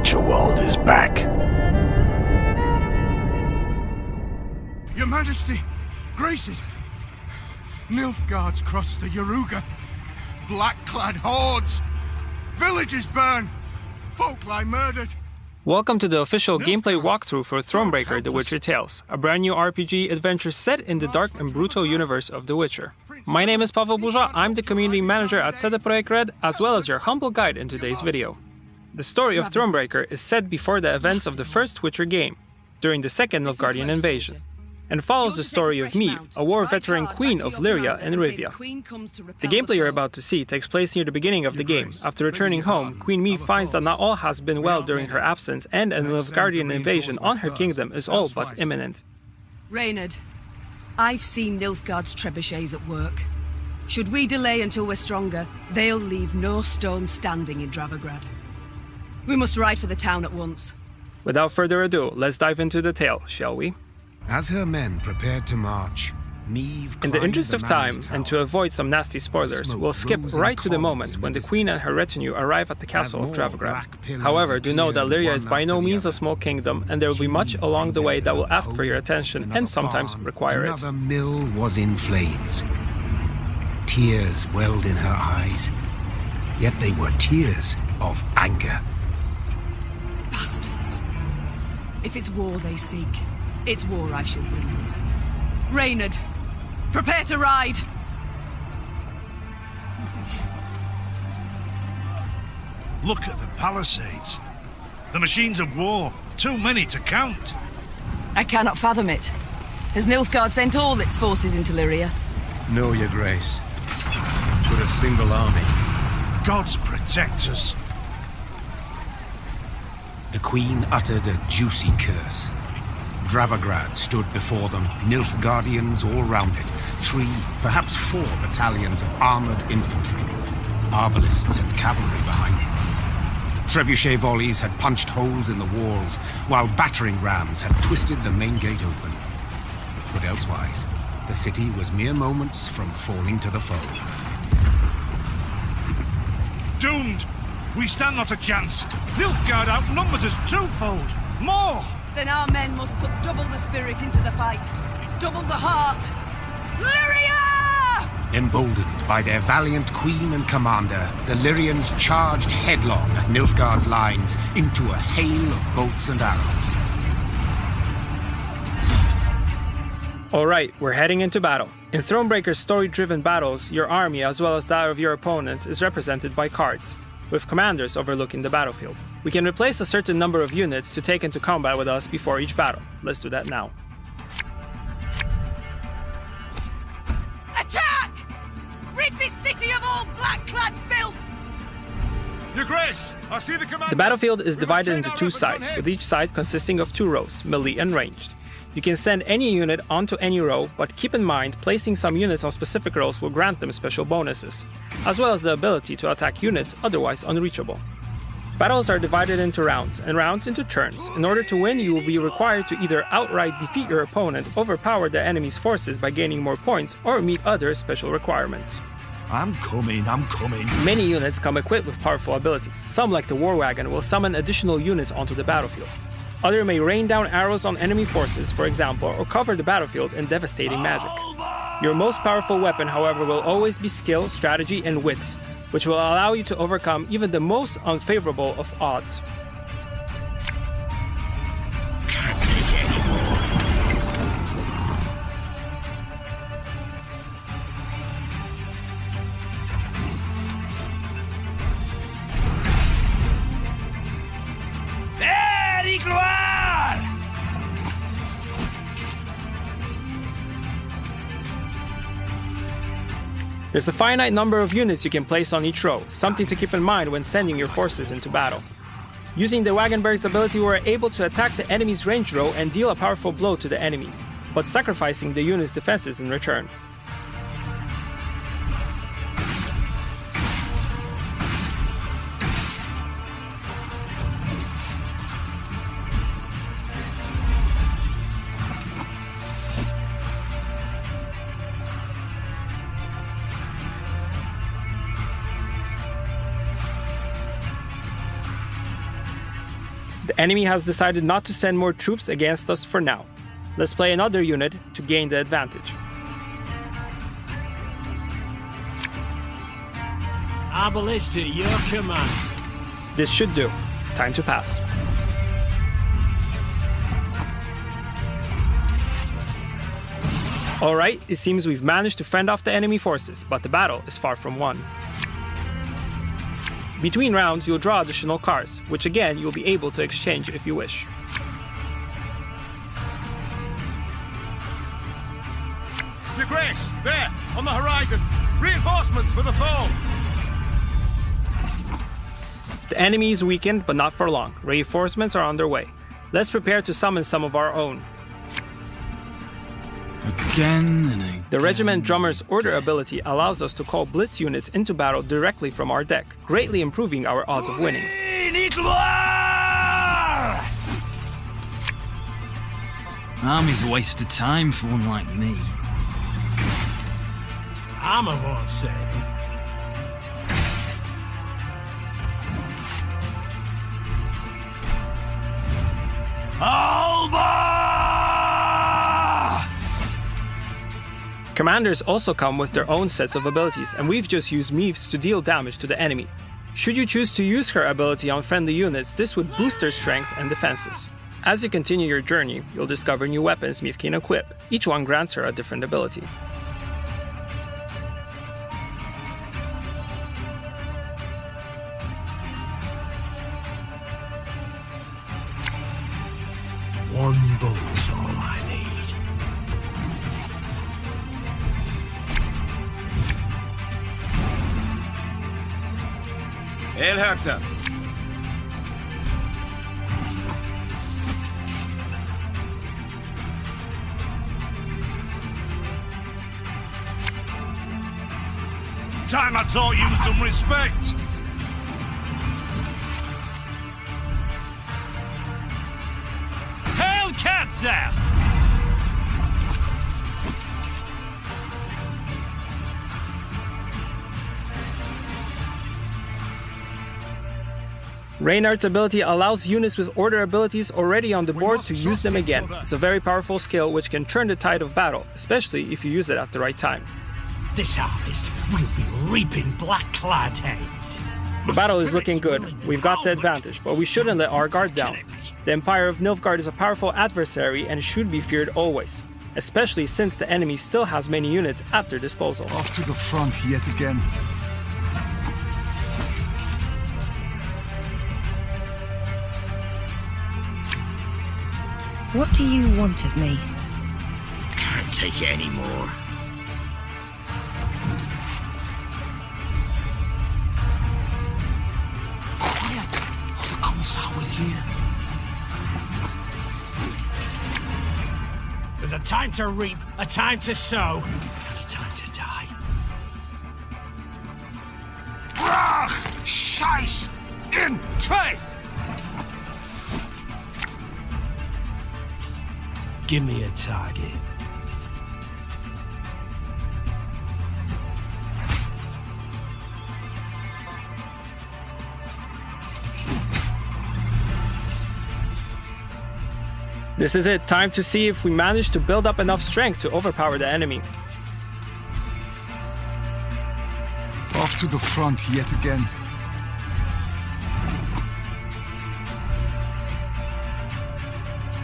Witcher world is back. Your Majesty, graces. Nilfgaard's crossed the Yaruga. Black-clad hordes. Villages burn. Folk lie murdered. Welcome to the official gameplay walkthrough for Thronebreaker, The Witcher Tales, a brand new RPG adventure set in the dark and brutal universe of The Witcher. My name is Paweł Burza, I'm the community manager at Thronebreaker, as well as your humble guide in today's video. The story of Thronebreaker is set before the events of the first Witcher game, during the second Nilfgaardian invasion, and follows the story of Meve, a war veteran queen of Lyria and Rivia. The gameplay you're about to see takes place near the beginning of the game. After returning home, Queen Meve finds that not all has been well during her absence, and a Nilfgaardian invasion on her kingdom is all but imminent. Reynard, I've seen Nilfgaard's trebuchets at work. Should we delay until we're stronger, they'll leave no stone standing in Dravograd. We must ride for the town at once. Without further ado, let's dive into the tale, shall we? As her men prepared to march, Meve In the interest of time, and to avoid some nasty spoilers, we'll skip right to the moment when the Queen and her retinue arrive at the castle of Dravograd. However, do know that Lyria is by no means a small kingdom, and there will be much along the way that will ask for your attention and sometimes require it. Another mill was in flames. Tears welled in her eyes, yet they were tears of anger. Bastards. If it's war they seek, it's war I shall bring them. Reynard, prepare to ride! Look at the palisades. The machines of war, too many to count. I cannot fathom it. Has Nilfgaard sent all its forces into Lyria? No, your grace. But a single army. Gods protect us. The queen uttered a juicy curse. Dravograd stood before them, Nilfgaardians all round it, 3, perhaps 4 battalions of armored infantry, arbalists and cavalry behind them. Trebuchet volleys had punched holes in the walls, while battering rams had twisted the main gate open. But elsewise, the city was mere moments from falling to the foe. Doomed! We stand not a chance. Nilfgaard outnumbers us twofold. More! Then our men must put double the spirit into the fight. Double the heart. Lyria! Emboldened by their valiant queen and commander, the Lyrians charged headlong at Nilfgaard's lines into a hail of bolts and arrows. Alright, we're heading into battle. In Thronebreaker's story-driven battles, your army, as well as that of your opponents, is represented by cards, with commanders overlooking the battlefield. We can replace a certain number of units to take into combat with us before each battle. Let's do that now. Attack! Rid this city of all black-clad filth! Your Grace, I see the commander. The battlefield is divided into 2 sides, with each side consisting of 2 rows, melee and ranged. You can send any unit onto any row, but keep in mind placing some units on specific rows will grant them special bonuses, as well as the ability to attack units otherwise unreachable. Battles are divided into rounds, and rounds into turns. In order to win, you will be required to either outright defeat your opponent, overpower the enemy's forces by gaining more points, or meet other special requirements. I'm coming. Many units come equipped with powerful abilities. Some, like the War Wagon, will summon additional units onto the battlefield. Others may rain down arrows on enemy forces, for example, or cover the battlefield in devastating magic. Your most powerful weapon, however, will always be skill, strategy, and wits, which will allow you to overcome even the most unfavorable of odds. Can't take it anymore. There's a finite number of units you can place on each row, something to keep in mind when sending your forces into battle. Using the Wagenberg's ability, we are able to attack the enemy's range row and deal a powerful blow to the enemy, but sacrificing the unit's defenses in return. The enemy has decided not to send more troops against us for now. Let's play another unit to gain the advantage. Our ballista, your command. This should do. Time to pass. Alright, it seems we've managed to fend off the enemy forces, but the battle is far from won. Between rounds, you'll draw additional cards, which again you'll be able to exchange if you wish. Your Grace, there, on the horizon. Reinforcements for the foe. The enemy is weakened, but not for long. Reinforcements are on their way. Let's prepare to summon some of our own. Again and again. The Regiment Drummer's Order ability allows us to call blitz units into battle directly from our deck, greatly improving our odds of winning. Army's a waste of time for one like me. Armor won't say. Commanders also come with their own sets of abilities, and we've just used Meaves to deal damage to the enemy. Should you choose to use her ability on friendly units, this would boost their strength and defenses. As you continue your journey, you'll discover new weapons Meaves can equip. Each one grants her a different ability. One bullet's all I need. Elherzer. Time I taught you some respect. Hail Katza! Reynard's ability allows units with order abilities already on the board to use them again. It's a very powerful skill which can turn the tide of battle, especially if you use it at the right time. This harvest, we'll be reaping black-clad heads. The battle is looking good. We've got the advantage, but we shouldn't let our guard down. The Empire of Nilfgaard is a powerful adversary and should be feared always, especially since the enemy still has many units at their disposal. Off to the front yet again. What do you want of me? Can't take it anymore. Quiet, or the Commissar will hear. There's a time to reap, a time to sow, and a time to die. Brach! Scheiß! In! Zwei! Give me a target. This is it, time to see if we manage to build up enough strength to overpower the enemy. Off to the front yet again.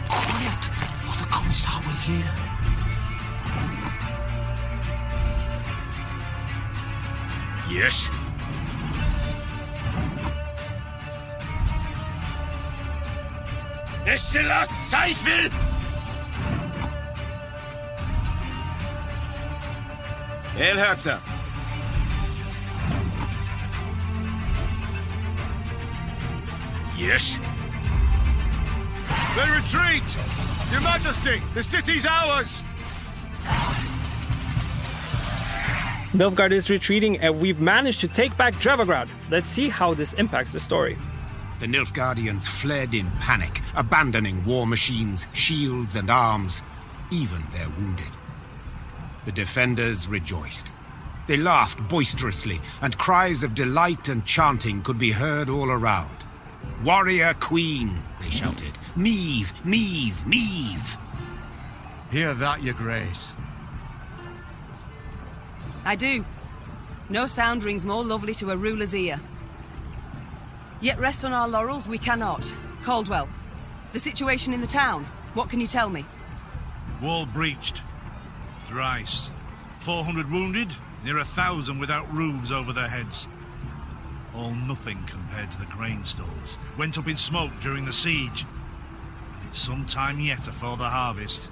Quiet, or the Commissar will hear. Yes? Nestiller Zweifel! Elherzer. Yes? They retreat! Your Majesty, the city's ours! Nilfgaard is retreating and we've managed to take back Dravagrad. Let's see how this impacts the story. The Nilfgaardians fled in panic, abandoning war machines, shields, and arms, even their wounded. The defenders rejoiced. They laughed boisterously, and cries of delight and chanting could be heard all around. Warrior Queen, they shouted. Meave! Meave! Meave! Hear that, Your Grace? I do. No sound rings more lovely to a ruler's ear. Yet rest on our laurels we cannot. Caldwell, the situation in the town, what can you tell me? Wall breached. Thrice. 400 wounded, near 1,000 without roofs over their heads. All nothing compared to the grain stores. Went up in smoke during the siege. And it's some time yet afore the harvest.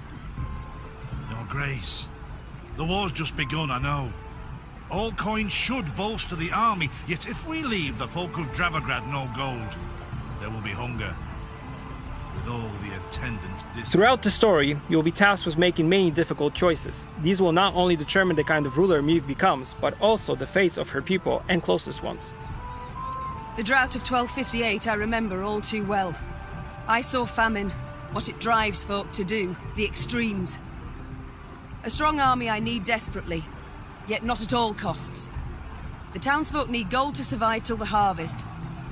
Your Grace, the war's just begun, I know. All coin should bolster the army, yet if we leave the folk of Dravograd no gold, there will be hunger. With all the attendant Throughout the story, you will be tasked with making many difficult choices. These will not only determine the kind of ruler Meave becomes, but also the fates of her people and closest ones. The drought of 1258 I remember all too well. I saw famine, what it drives folk to do, the extremes. A strong army I need desperately, yet not at all costs. The townsfolk need gold to survive till the harvest.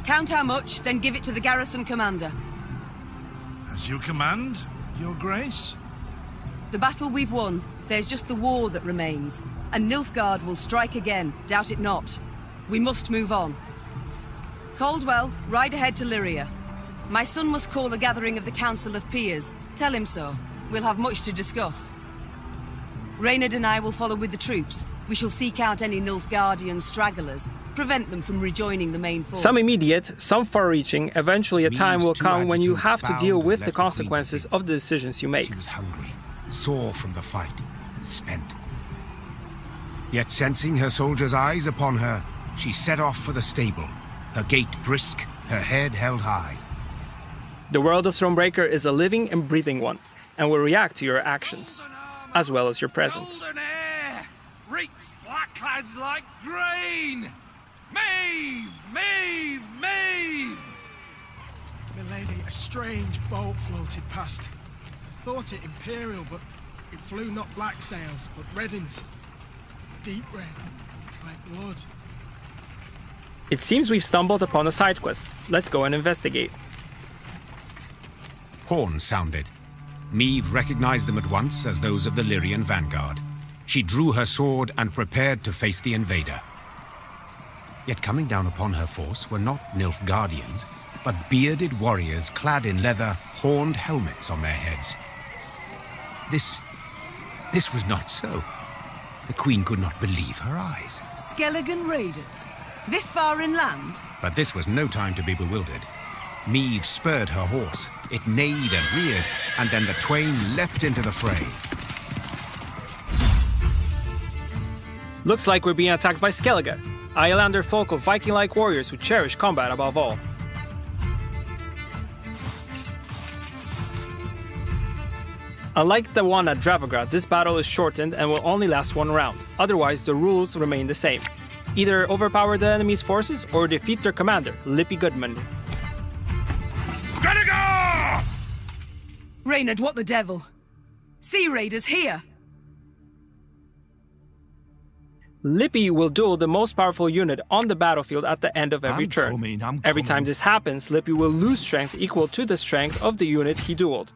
Count how much, then give it to the garrison commander. As you command, Your Grace? The battle we've won, there's just the war that remains. And Nilfgaard will strike again, doubt it not. We must move on. Caldwell, ride ahead to Lyria. My son must call a gathering of the Council of Peers. Tell him so. We'll have much to discuss. Reynard and I will follow with the troops. We shall seek out any Nilfgaardian stragglers, prevent them from rejoining the main force. Some immediate, some far-reaching, eventually a time will Meave's two come when you have to adjutants deal found with and the left the consequences queen of the decisions you make. She was hungry, sore from the fight, spent. Yet sensing her soldiers' eyes upon her, she set off for the stable, her gait brisk, her head held high. The world of Thronebreaker is a living and breathing one, and will react to your actions, as well as your presence. Golden air reaps blackclads like grain. Maeve! Maeve! Maeve! Milady, a strange boat floated past. I thought it imperial, but it flew not black sails, but reddened. Deep red, like blood. It seems we've stumbled upon a side quest. Let's go and investigate. Horns sounded. Meave recognized them at once as those of the Lyrian vanguard. She drew her sword and prepared to face the invader. Yet coming down upon her force were not Nilfgaardians, but bearded warriors clad in leather, horned helmets on their heads. This was not so. The Queen could not believe her eyes. Skelligan raiders? This far inland? But this was no time to be bewildered. Meave spurred her horse. It neighed and reared, and then the twain leapt into the fray. Looks like we're being attacked by Skellige, Islander folk of Viking-like warriors who cherish combat above all. Unlike the one at Dravograd, this battle is shortened and will only last one round. Otherwise, the rules remain the same. Either overpower the enemy's forces or defeat their commander, Lippy Goodman. Skellige! Reynard, what the devil? Sea raiders here! Lippy will duel the most powerful unit on the battlefield at the end of every turn. Every time this happens, Lippy will lose strength equal to the strength of the unit he dueled.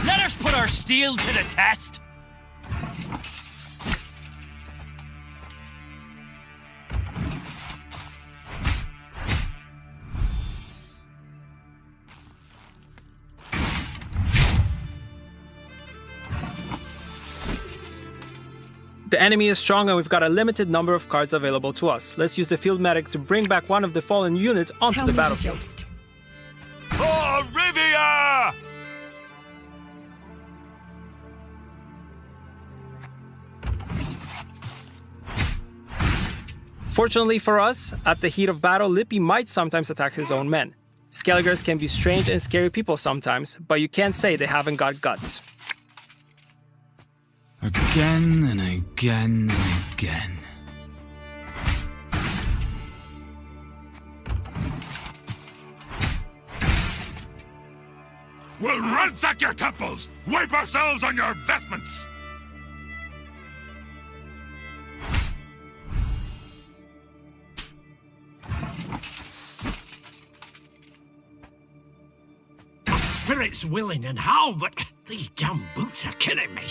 Let us put our steel to the test! The enemy is strong and we've got a limited number of cards available to us. Let's use the field medic to bring back one of the fallen units onto the battlefield. For Rivia! Fortunately for us, at the heat of battle, Lippy might sometimes attack his own men. Skelligers can be strange and scary people sometimes, but you can't say they haven't got guts. Again and again and again. We'll ransack your temples! Wipe ourselves on your vestments! spirit's willing and how, but these damn boots are killing me.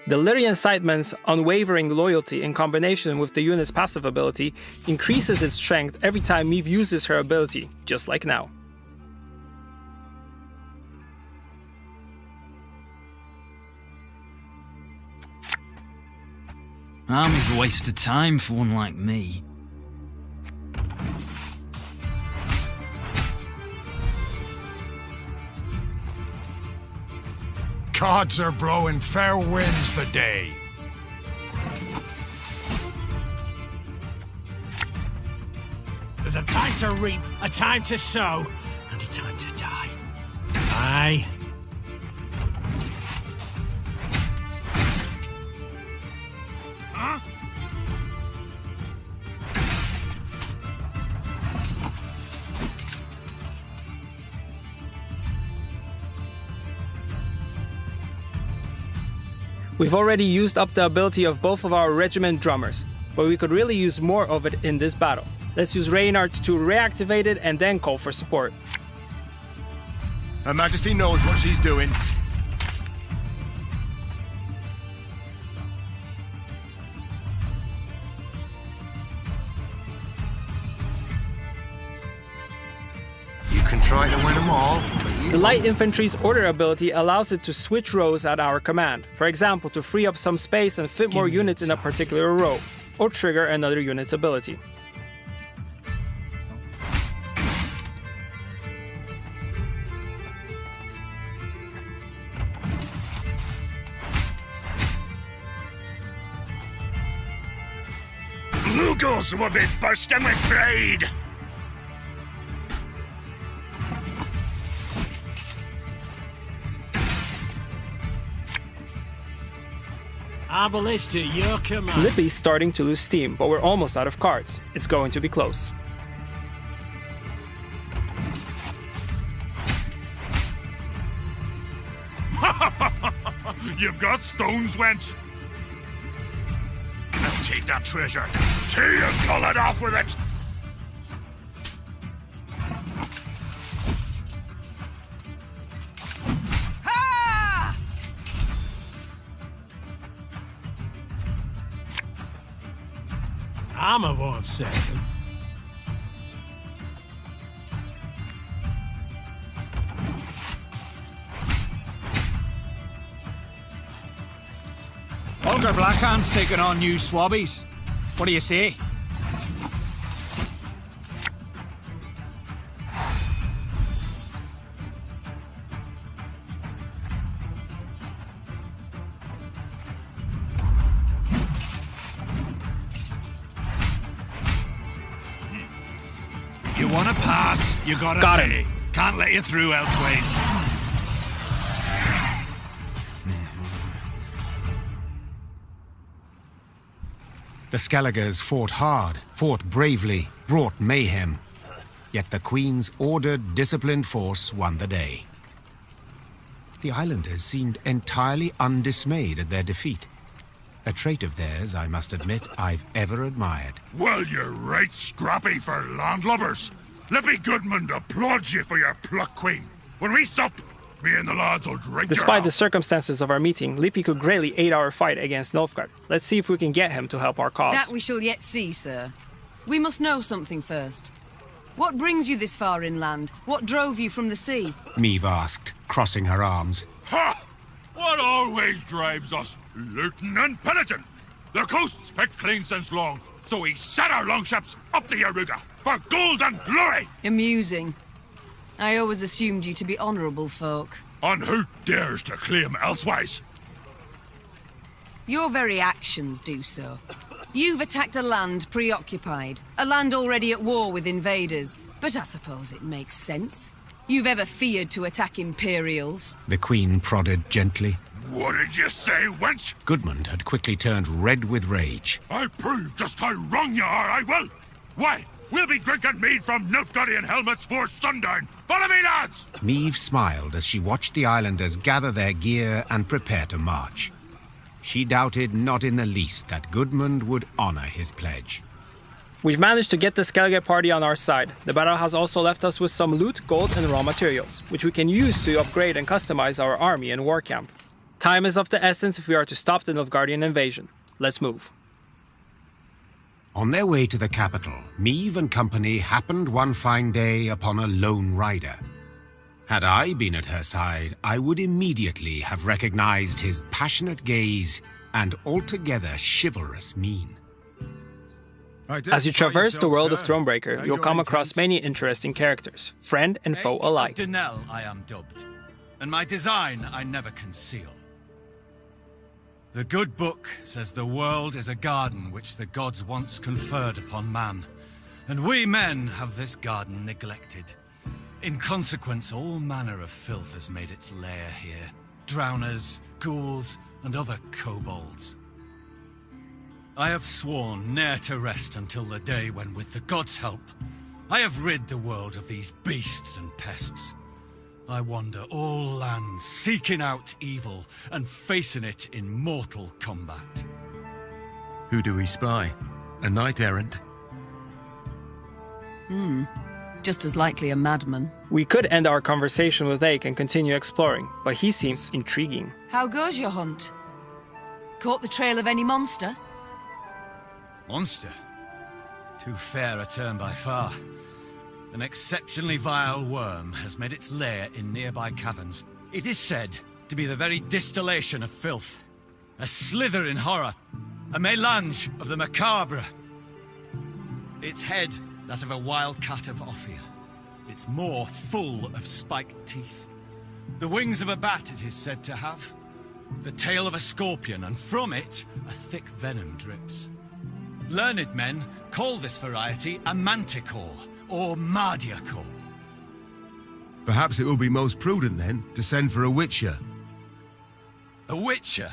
The Lyrian Sightman's unwavering loyalty in combination with the unit's passive ability increases its strength every time Meve uses her ability, just like now. Army's a waste of time for one like me. Gods are blowing fair winds the day. There's a time to reap, a time to sow, and a time to die. Aye. Huh? We've already used up the ability of both of our regiment drummers, but we could really use more of it in this battle. Let's use Reynard to reactivate it and then call for support. Her Majesty knows what she's doing. You can try to win them all, but you... The light infantry's order ability allows it to switch rows at our command, for example to free up some space and fit more units in a particular row, or trigger another unit's ability. Lugos will be bursting with pride! Arbalist at your command. Lippy's starting to lose steam, but we're almost out of cards. It's going to be close. You've got stones, wench. Now take that treasure. Till you call it off with it! Armor won't save them. Olga Blackhand's taking on new swabbies. What do you say? You wanna pass, you gotta Got pay. him. Can't let you through elseways. The Skelligers fought hard, fought bravely, brought mayhem. Yet the Queen's ordered, disciplined force won the day. The islanders seemed entirely undismayed at their defeat. A trait of theirs, I must admit, I've ever admired. Well, you're right scrappy for landlubbers. Lippy Goodman applauds you for your pluck, Queen. When we sup, me and the lads will drink Despite the circumstances of our meeting, Lippy could greatly aid our fight against Nilfgaard. Let's see if we can get him to help our cause. That we shall yet see, sir. We must know something first. What brings you this far inland? What drove you from the sea? Meve asked, crossing her arms. Ha! What always drives us? Looting and pillaging. The coast's picked clean since long, so we set our longships up the Yaruga for gold and glory! Amusing. I always assumed you to be honourable folk. And who dares to claim elsewise? Your very actions do so. You've attacked a land preoccupied, a land already at war with invaders, but I suppose it makes sense. You've ever feared to attack Imperials? The Queen prodded gently. What did you say, wench? Goodmund had quickly turned red with rage. I'll prove just how wrong you are, I will! Why, we'll be drinking mead from Nilfgaardian helmets for sundown! Follow me, lads! Meve smiled as she watched the islanders gather their gear and prepare to march. She doubted not in the least that Goodmund would honor his pledge. We've managed to get the Skellige party on our side. The battle has also left us with some loot, gold and raw materials, which we can use to upgrade and customize our army and war camp. Time is of the essence if we are to stop the Nilfgaardian invasion. Let's move. On their way to the capital, Meve and company happened one fine day upon a lone rider. Had I been at her side, I would immediately have recognized his passionate gaze and altogether chivalrous mien. As you traverse the world of Thronebreaker, you'll come across many interesting characters, friend and foe alike. Denel I am dubbed, and my design I never conceal. The good book says the world is a garden which the gods once conferred upon man, and we men have this garden neglected. In consequence, all manner of filth has made its lair here. Drowners, ghouls, and other kobolds. I have sworn ne'er to rest until the day when, with the gods' help, I have rid the world of these beasts and pests. I wander all lands, seeking out evil and facing it in mortal combat. Who do we spy? A knight-errant? Just as likely a madman. We could end our conversation with Ake and continue exploring, but he seems intriguing. How goes your hunt? Caught the trail of any monster? Monster? Too fair a term by far. An exceptionally vile worm has made its lair in nearby caverns. It is said to be the very distillation of filth. A slither in horror. A mélange of the macabre. Its head, that of a wild cat of Ophir. Its maw full of spiked teeth. The wings of a bat it is said to have. The tail of a scorpion, and from it, a thick venom drips. Learned men call this variety a manticore, or mardiacore. Perhaps it will be most prudent, then, to send for a witcher. A witcher?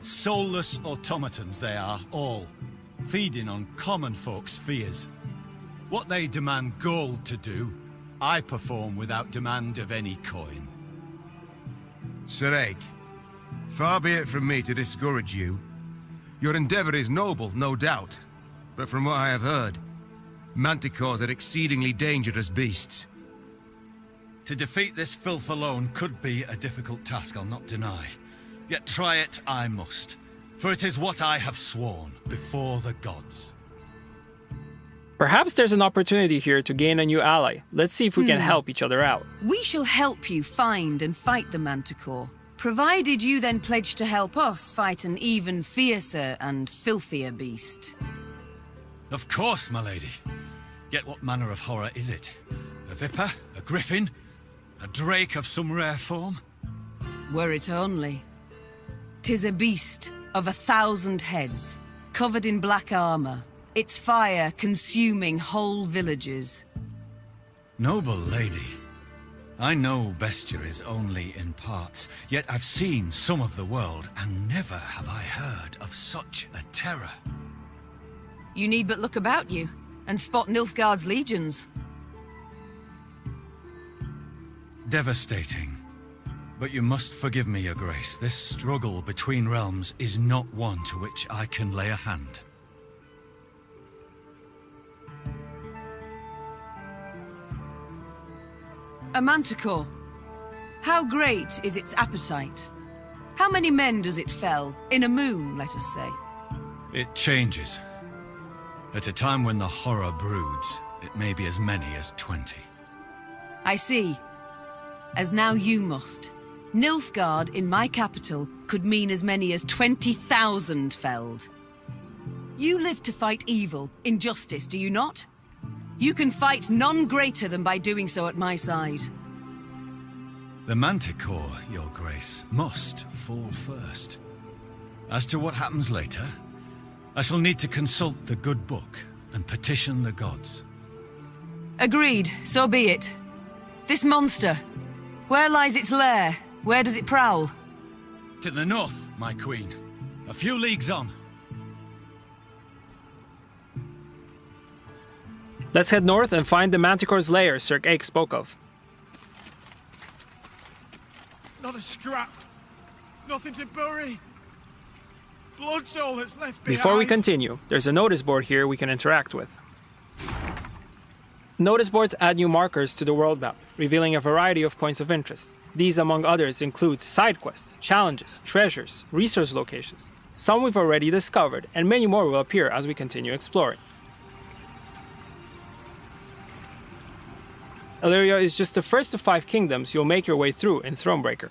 Soulless automatons they are, all, feeding on common folks' fears. What they demand gold to do, I perform without demand of any coin. Sir Ake, far be it from me to discourage you. Your endeavor is noble, no doubt, but from what I have heard, manticores are exceedingly dangerous beasts. To defeat this filth alone could be a difficult task, I'll not deny. Yet try it I must, for it is what I have sworn before the gods. Perhaps there's an opportunity here to gain a new ally. Let's see if we can help each other out. We shall help you find and fight the manticore, provided you then pledge to help us fight an even fiercer and filthier beast. Of course, my lady. Yet what manner of horror is it? A viper? A griffin? A drake of some rare form? Were it only. 'Tis a beast of 1,000 heads, covered in black armor, its fire consuming whole villages. Noble lady, I know bestiary is only in parts, yet I've seen some of the world, and never have I heard of such a terror. You need but look about you, and spot Nilfgaard's legions. Devastating. But you must forgive me, Your Grace. This struggle between realms is not one to which I can lay a hand. A manticore. How great is its appetite? How many men does it fell? In a moon, let us say. It changes. At a time when the horror broods, it may be as many as 20. I see. As now you must. Nilfgaard in my capital could mean as many as 20,000 felled. You live to fight evil, injustice, do you not? You can fight none greater than by doing so at my side. The manticore, Your Grace, must fall first. As to what happens later, I shall need to consult the good book and petition the gods. Agreed, so be it. This monster, where lies its lair? Where does it prowl? To the north, my queen. A few leagues on. Let's head north and find the Manticore's lair Sir Ake spoke of. Not a scrap. Nothing to bury. blood's all that's left behind. Before we continue, there's a notice board here we can interact with. Notice boards add new markers to the world map, revealing a variety of points of interest. These, among others, include side quests, challenges, treasures, resource locations. Some we've already discovered, and many more will appear as we continue exploring. Illyria is just the first of 5 kingdoms you'll make your way through in Thronebreaker.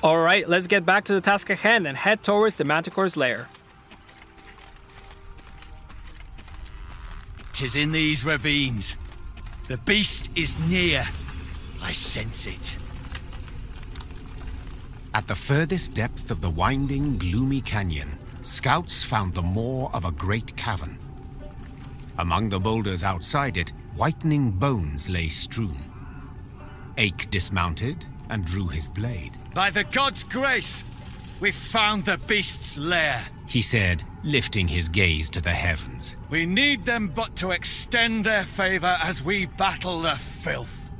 Alright, let's get back to the task at hand and head towards the Manticore's lair. 'Tis in these ravines. The beast is near. I sense it. At the furthest depth of the winding, gloomy canyon, scouts found the maw of a great cavern. Among the boulders outside it, whitening bones lay strewn. Ake dismounted and drew his blade. By the god's grace, we've found the beast's lair. He said, lifting his gaze to the heavens. We need them but to extend their favor as we battle the filth.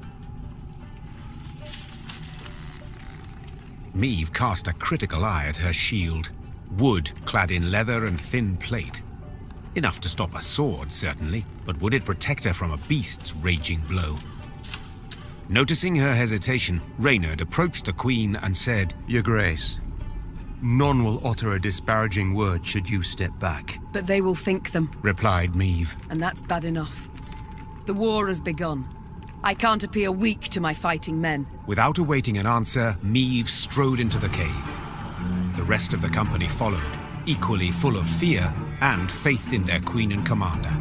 Meve cast a critical eye at her shield. Wood clad in leather and thin plate. Enough to stop a sword, certainly, but would it protect her from a beast's raging blow? Noticing her hesitation, Reynard approached the queen and said, Your Grace, none will utter a disparaging word should you step back. But they will think them, replied Meve. and that's bad enough. The war has begun. I can't appear weak to my fighting men. Without awaiting an answer, Meve strode into the cave. The rest of the company followed, equally full of fear and faith in their queen and commander.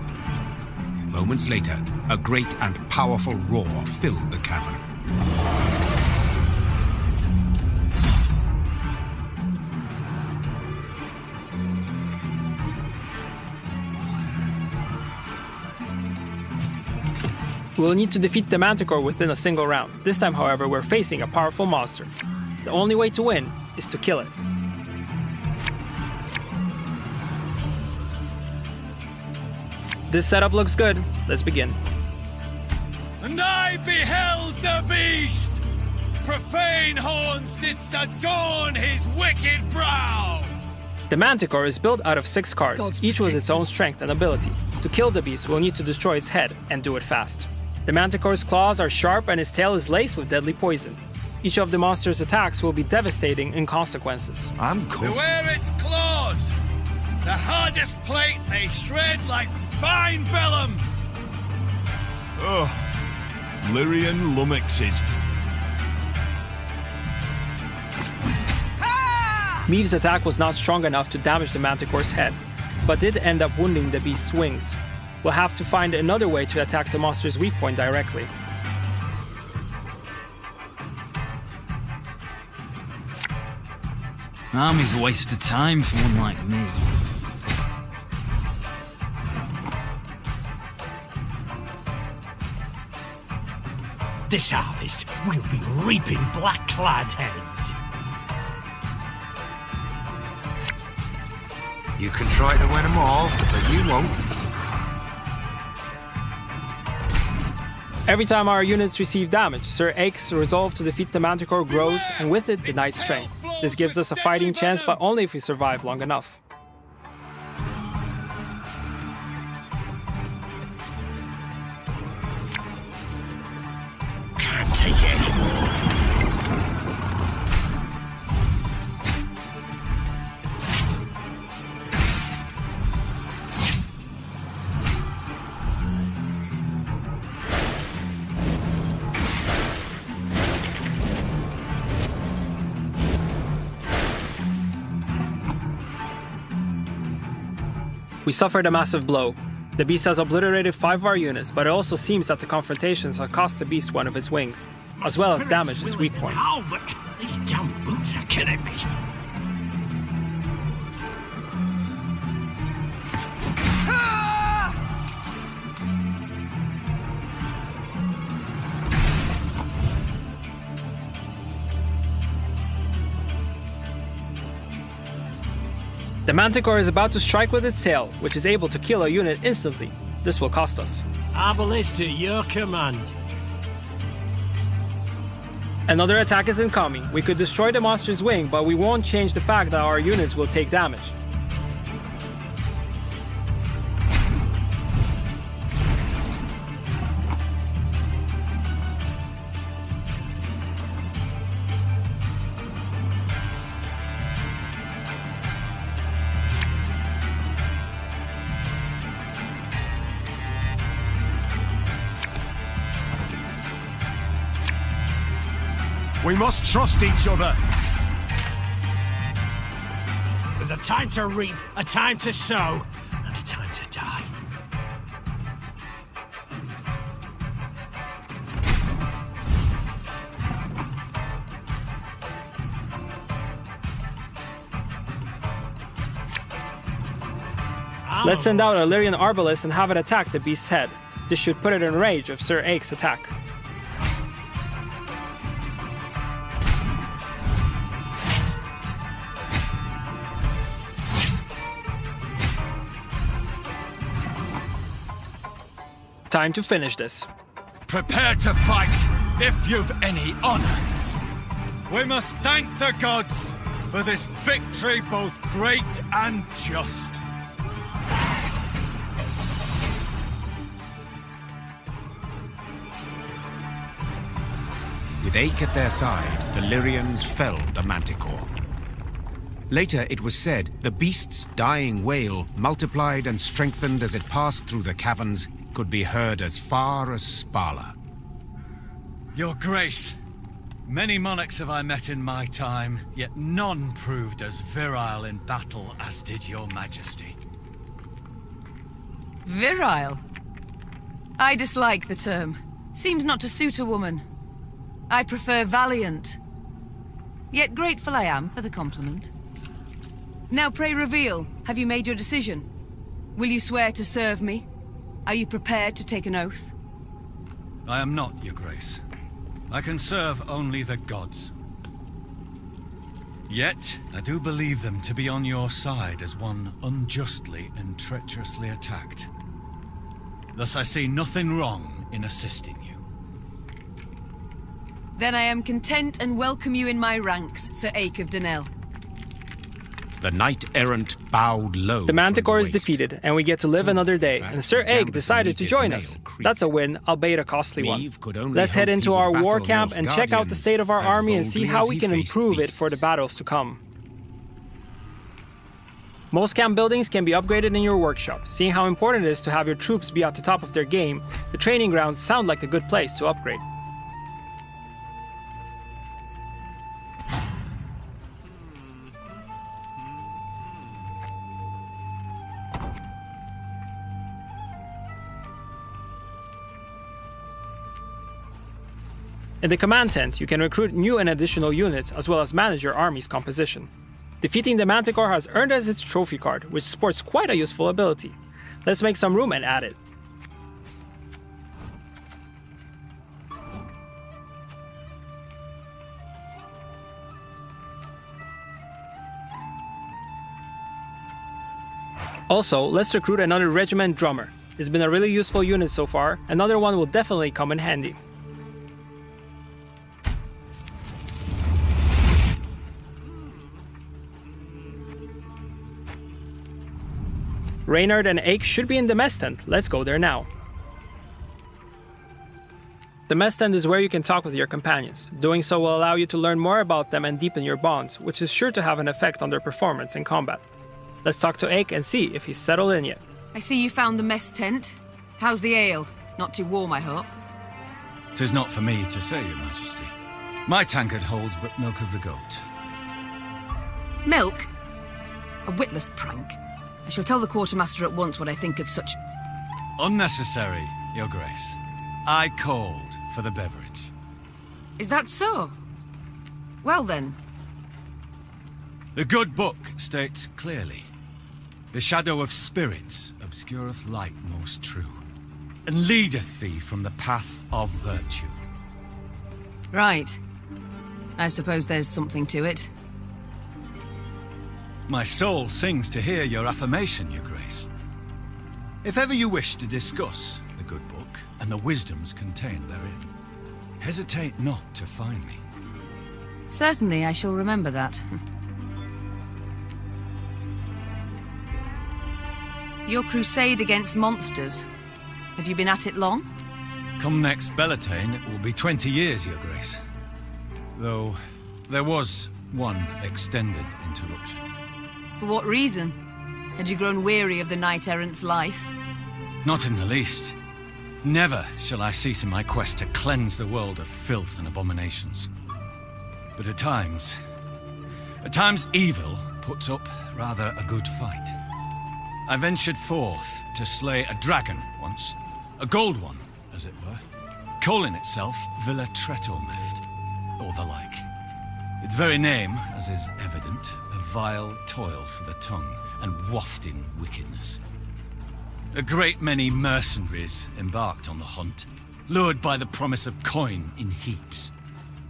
Moments later, a great and powerful roar filled the cavern. We'll need to defeat the Manticore within a single round. This time, however, we're facing a powerful monster. The only way to win is to kill it. This setup looks good. Let's begin. And I beheld the beast! Profane horns didst adorn his wicked brow! The Manticore is built out of 6 cards, God's each with its protectors. own strength and ability. To kill the beast, we'll need to destroy its head, and do it fast. The Manticore's claws are sharp and its tail is laced with deadly poison. Each of the monster's attacks will be devastating in consequences. I'm cool. Beware its claws! The hardest plate they shred like fine vellum! Oh, Lyrian lummoxes. Meve's attack was not strong enough to damage the Manticore's head, but did end up wounding the beast's wings. We'll have to find another way to attack the monster's weak point directly. Army's a waste of time for one like me. This harvest, we'll be reaping black-clad heads. You can try to win them all, but you won't. Every time our units receive damage, Sir Ake's resolve to defeat the Manticore grows, and with it, the knight's strength. This gives us a fighting chance, but only if we survive long enough. Can't take it anymore. We suffered a massive blow. The beast has obliterated 5 of our units, but it also seems that the confrontations have cost the beast one of its wings, as well as damaged its weak point. How, but these damn boots are killing me. The Manticore is about to strike with its tail, which is able to kill a unit instantly. This will cost us. Our ballista, your command. Another attack is incoming. We could destroy the monster's wing, but we won't change the fact that our units will take damage. We must trust each other. There's a time to reap, a time to sow, and a time to die. Let's send out a Lyrian Arbalest and have it attack the beast's head. This should put it in range of Sir Ake's attack. Time to finish this. Prepare to fight, if you've any honor. We must thank the gods for this victory both great and just. With Ake at their side, the Lyrians felled the Manticore. Later, it was said, the beast's dying wail, multiplied and strengthened as it passed through the caverns, could be heard as far as Spala. Your Grace, many monarchs have I met in my time, yet none proved as virile in battle as did your Majesty. Virile? I dislike the term. Seems not to suit a woman. I prefer valiant. Yet grateful I am for the compliment. Now pray reveal, have you made your decision? Will you swear to serve me? Are you prepared to take an oath? I am not, Your Grace. I can serve only the gods. Yet, I do believe them to be on your side as one unjustly and treacherously attacked. Thus I see nothing wrong in assisting you. Then I am content and welcome you in my ranks, Sir Ake of Denel. The knight-errant bowed low. The Manticore is waist. defeated, and we get to live another day, and Sir Ake decided to join us. That's a win, albeit a costly one. Let's head into our war camp and check out the state of our army and see how we can improve it for the battles to come. Most camp buildings can be upgraded in your workshop. Seeing how important it is to have your troops be at the top of their game, the training grounds sound like a good place to upgrade. In the command tent, you can recruit new and additional units, as well as manage your army's composition. Defeating the Manticore has earned us its trophy card, which sports quite a useful ability. Let's make some room and add it. Also, let's recruit another regiment drummer. It's been a really useful unit so far. Another one will definitely come in handy. Reynard and Ake should be in the mess tent. Let's go there now. The mess tent is where you can talk with your companions. Doing so will allow you to learn more about them and deepen your bonds, which is sure to have an effect on their performance in combat. Let's talk to Ake and see if he's settled in yet. I see you found the mess tent. How's the ale? Not too warm, I hope. 'Tis not for me to say, Your Majesty. My tankard holds but milk of the goat. Milk? A witless prank. I shall tell the quartermaster at once what I think of such... Unnecessary, Your Grace. I called for the beverage. Is that so? Well then. The good book states clearly, the shadow of spirits obscureth light most true, and leadeth thee from the path of virtue. Right. I suppose there's something to it. My soul sings to hear your affirmation, Your Grace. If ever you wish to discuss the good book and the wisdoms contained therein, hesitate not to find me. Certainly, I shall remember that. Your crusade against monsters. Have you been at it long? Come next Bellatane, it will be 20 years, Your Grace. Though, there was one extended interruption. For what reason? Had you grown weary of the knight-errant's life? Not in the least. Never shall I cease in my quest to cleanse the world of filth and abominations. But at times evil puts up rather a good fight. I ventured forth to slay a dragon once, a gold one, as it were, calling itself Villa Tretormeft, or the like. Its very name, as is evident, a vile toil for the tongue and wafting wickedness. A great many mercenaries embarked on the hunt, lured by the promise of coin in heaps.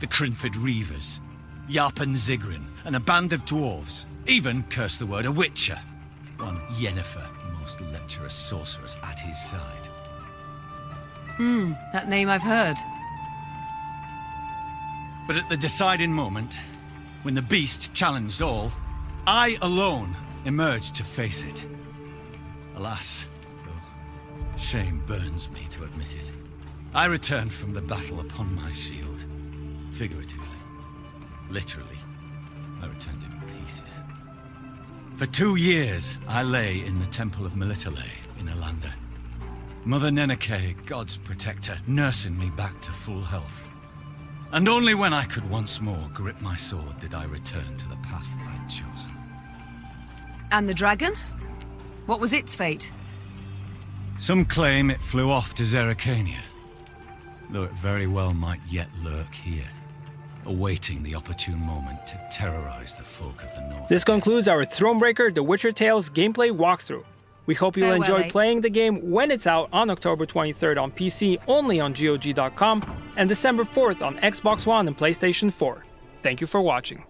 The Crinford Reavers, Yarpen Zigrin, and a band of dwarves, even, curse the word, a witcher. One Yennefer, most lecherous sorceress, at his side. That name I've heard. But at the deciding moment, when the beast challenged all, I alone emerged to face it. Alas, though shame burns me to admit it, I returned from the battle upon my shield. Figuratively. Literally, I returned in pieces. For 2 years, I lay in the Temple of Melitele in Alanda. Mother Neneke, God's protector, nursing me back to full health. And only when I could once more grip my sword did I return to the path I'd chosen. And the dragon? What was its fate? Some claim it flew off to Zerrikania, though it very well might yet lurk here, awaiting the opportune moment to terrorize the folk of the north. This concludes our Thronebreaker The Witcher Tales gameplay walkthrough. We hope you'll enjoy playing the game when it's out on October 23rd on PC only on GOG.com and December 4th on Xbox One and PlayStation 4. Thank you for watching.